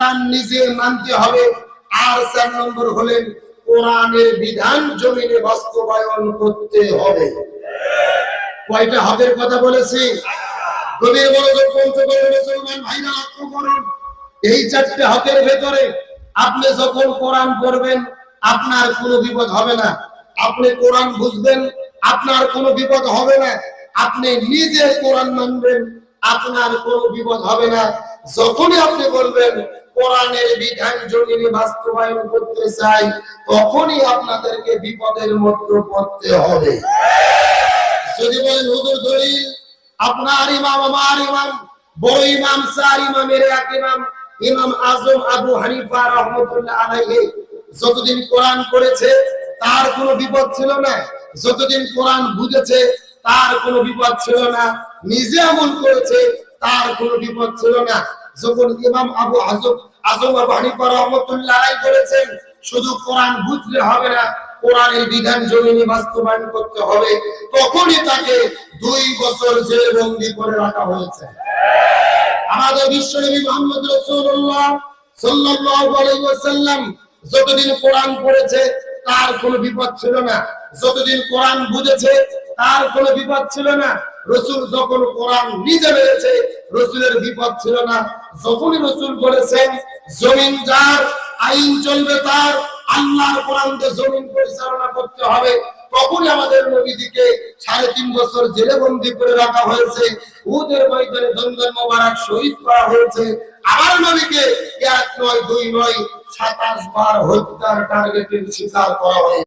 নিজে মানতে হবে। আর 4 নম্বর হলেন কোরআনের বিধান জমিনে বাস্তবায়ন করতে হবে। কয়টা হকের কথা বলেছি? গভীর মনোযোগ পঞ্চগড়ের মুসলমান ভাইরা লক্ষ্য করুন। এই 4টে হকের ভেতরে আপনি যখন কোরআন পড়বেন আপনার কোনো বিপদ হবে না। আপনি কোরআন বুঝবেন আপনার কোনো বিপদ হবে না। আপনি নিজে কোরআন মানবেন আপনার কোনো বিপদ হবে না। যখনই আপনি বলবেন কোরআনের বিধান জমিনে বাস্তবায়ন করতে চাই, তখনই আপনাদেরকে বিপদের মধ্যে পড়তে হবে। যদি বলেন হুজুর দলিল, আপনার ইমাম আমার ইমাম, বড় ইমাম 4 ইমামের এক ইমাম, ইমাম আজম আবু হানিফা রাহমাতুল্লাহ আলাইহি যতদিন কোরআন পড়েছে তার কোনো বিপদ ছিল না। যতদিন কোরআন বুঝেছে তার কোনো বিপদ ছিল না। নিজে আমল করেছে তার কোনো বিপদ ছিল না। যখন ইমাম আবু আজম আবু হানিফা রাহমাতুল্লাহ আলাইহি বলেছেন শুধু কোরআন বুঝলে হবে না, কোরআনের বিধান জমিনে বাস্তবায়ন করতে হবে, তখনই তাকে 2 বছর জেলে বন্দী করে রাখা হয়েছে। আমাদের বিশ্বনবী মুহাম্মদ রাসূলুল্লাহ সাল্লাল্লাহু আলাইহি ওয়াসাল্লাম যতদিন কোরআন পড়েছে তার কোনো বিপদ ছিল না। যতদিন কোরআন বুঝেছে তার কোনো বিপদ ছিল না। রাসূল যখন কোরআন নিজে মেরেছে রাসূলের বিপদ ছিল না। যখনই রাসূল বলেছেন জমিন যার, আইন চলবে তার, আল্লাহর কোরআন দিয়ে জমিন পরিচালনা করতে হবে, তখনই আমাদের নবীজিকে 3.5 বছর জেলে বন্দী করে রাখা হয়েছে। উহুদের ময়দানে দন্দন মোবারক শহীদ করা হয়েছে। আমার নবীকে 1 নয় 2 নয় 27 বার হত্যার টার্গেটের শিকার করা হয়েছে।